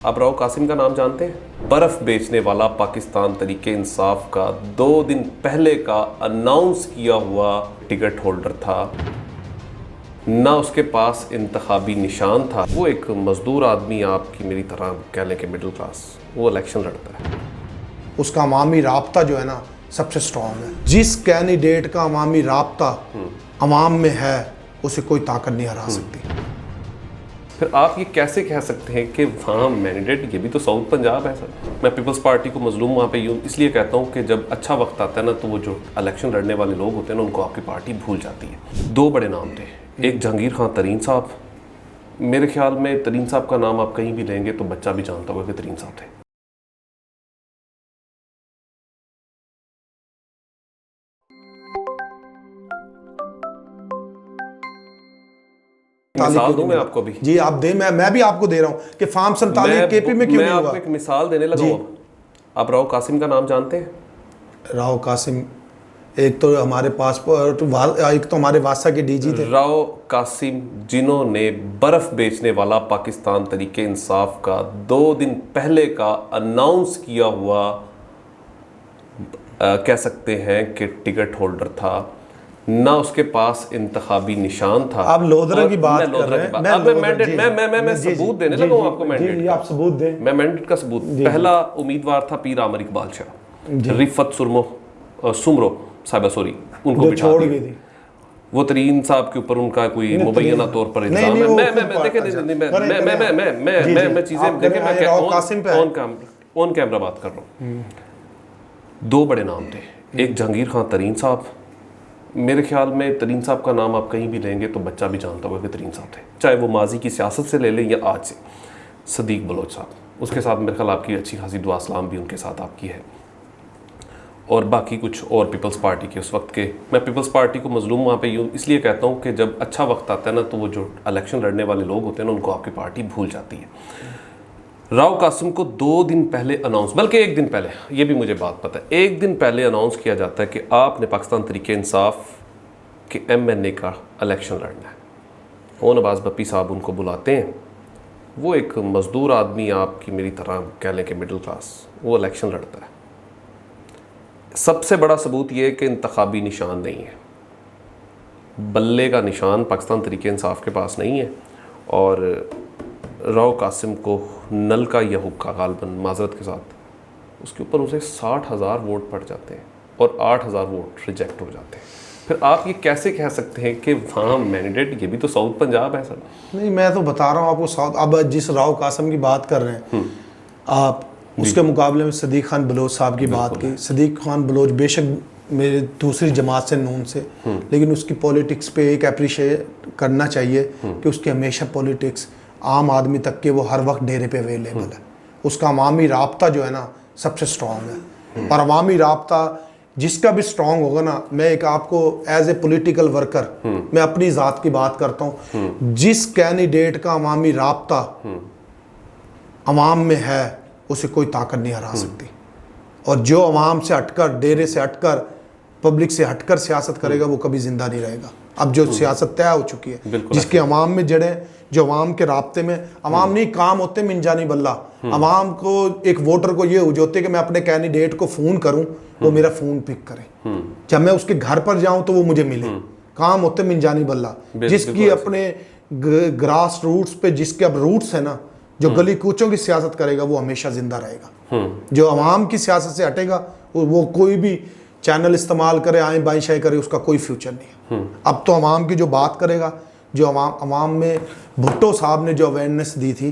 आप राव कासिम का नाम जानते हैं? बर्फ बेचने वाला पाकिस्तान तरीके इंसाफ का 2 दिन पहले का अनाउंस किया हुआ टिकट होल्डर था। ना उसके पास इंतखाबी निशान था। वो एक मजदूर आदमी, आपकी मेरी तरह कह लें कि मिडिल क्लास, वो इलेक्शन लड़ता है। उसका अवामी राब्ता जो है ना सबसे स्ट्रॉन्ग है। जिस कैंडिडेट का अवामी राब्ता अवाम में है उसे कोई ताकत नहीं हरा सकती। फिर आप ये कैसे कह सकते हैं कि वहाँ मैंडेट, ये भी तो साउथ पंजाब है सर। मैं पीपल्स पार्टी को मजलूम वहाँ पे यूँ इसलिए कहता हूँ कि जब अच्छा वक्त आता है ना तो वो जो इलेक्शन लड़ने वाले लोग होते हैं ना उनको आपकी पार्टी भूल जाती है। 2 बड़े नाम थे, एक जहांगीर खान तरीन साहब। मेरे ख्याल में तरीन साहब का नाम आप कहीं भी लेंगे तो बच्चा भी जानता होगा कि तरीन साहब थे। मिसाल दूं मैं आपको भी? जी आप दे, मैं भी आपको दे रहा हूँ कि फार्म 47 केपी में क्यों नहीं हुआ। मैं आपको एक मिसाल देने लगा हूं। आप राव कासिम का नाम जानते हैं? राव कासिम एक तो हमारे पासपोर्ट, एक तो हमारे वासा के डीजी थे। राव कासिम जिन्होंने बर्फ बेचने वाला पाकिस्तान तरीके इंसाफ का 2 दिन पहले का अनाउंस किया हुआ कह सकते हैं कि टिकट होल्डर था। ना उसके पास इंतखाबी निशान था। आप लोधरा की बात कर रहे हैं। मैं सबूत देने लगा हूं आपको मैंडेट का। आप सबूत दें। मैं मैंडेट का सबूत। पहला उम्मीदवार था पीर आमिर इकबाल शाह, रिफत सुमरो साहिबा, सॉरी, उनको बिठा दी। वो तरीन साहब के ऊपर उनका कोई मुबैना तौर पर इल्जाम है। मैं चीजें देखें, मैं ऑन कैमरा बात कर रहा हूँ। 2 बड़े नाम थे, एक जहांगीर खान तरीन साहब। मेरे ख्याल में तरीन साहब का नाम आप कहीं भी लेंगे तो बच्चा भी जानता होगा कि तरीन साहब थे, चाहे वो माजी की सियासत से ले लें या आज से। सदीक बलोच साहब, उसके साथ मेरे ख्याल आपकी अच्छी खासी दुआ सलाम भी उनके साथ आपकी है। और बाकी कुछ और पीपल्स पार्टी के उस वक्त के, मैं पीपल्स पार्टी को मजलूम वहाँ पे यूँ इसलिए कहता हूँ कि जब अच्छा वक्त आता है ना तो वो जो इलेक्शन लड़ने वाले लोग होते हैं ना उनको आपकी पार्टी भूल जाती है। राव कासिम को 2 दिन पहले अनाउंस, बल्कि 1 दिन पहले, ये भी मुझे बात पता है, 1 दिन पहले अनाउंस किया जाता है कि आपने पाकिस्तान तरीके इंसाफ के MNA का इलेक्शन लड़ना है। ओ नवाज भप्पी साहब उनको बुलाते हैं। वो एक मजदूर आदमी, आपकी मेरी तरह कह लें कि मिडिल क्लास, वो इलेक्शन लड़ता है। सबसे बड़ा सबूत ये है कि इंतखाबी निशान नहीं है, बल्ले का निशान पाकिस्तान तरीके इंसाफ के पास नहीं है। और राव कासिम को नल का या हुक्का, गालबन माजरत के साथ, उसके ऊपर उसे 60,000 वोट पड़ जाते हैं और 8,000 वोट रिजेक्ट हो जाते हैं। फिर आप ये कैसे कह सकते हैं कि वहाँ मैंडेट, ये भी तो साउथ पंजाब है सर। नहीं, मैं तो बता रहा हूँ आपको साउथ। अब जिस राव कासिम की बात कर रहे हैं आप, उसके मुकाबले में सदीक खान बलोच साहब की बात की। सदीक खान बलोच बेशक मेरे दूसरी जमात से, नून से, लेकिन उसकी पॉलिटिक्स पे एक अप्रिशिएट करना चाहिए कि उसकी हमेशा पॉलिटिक्स आम आदमी तक के वो हर वक्त डेरे पे अवेलेबल है। उसका अवामी राब्ता जो है ना सबसे स्ट्रॉन्ग है। और अवामी राब्ता जिसका भी स्ट्रॉन्ग होगा ना, मैं एक आपको एज ए पॉलिटिकल वर्कर मैं अपनी ज़ात की बात करता हूँ, जिस कैंडिडेट का अवामी राब्ता अवाम में है उसे कोई ताकत नहीं हरा सकती। और जो अवाम से हटकर, डेरे से हटकर, पब्लिक से हटकर सियासत करेगा वो कभी जिंदा नहीं रहेगा। अब जो सियासत तय हो चुकी है, जिसके अवाम में जड़ें, जो अवाम के राब्ते में, अवाम नहीं काम होते मिनजानी बल्ला। अवाम को, एक वोटर को ये होते कि मैं अपने कैंडिडेट को फ़ोन करूं, वो मेरा फ़ोन पिक करे, जब मैं उसके घर पर जाऊं तो वो मुझे मिले। काम होते मिनजानी बल्ला, जिसकी अपने ग्रास रूट्स पे, जिसके अब रूट्स है ना, जो गली कूचों की सियासत करेगा वो हमेशा जिंदा रहेगा। जो अवाम की सियासत से हटेगा वो कोई भी चैनल इस्तेमाल करे, आए बाई शाई करे, उसका कोई फ्यूचर नहीं है। अब तो अवाम की जो बात करेगा, जो अवाम में भुट्टो साहब ने जो अवेयरनेस दी थी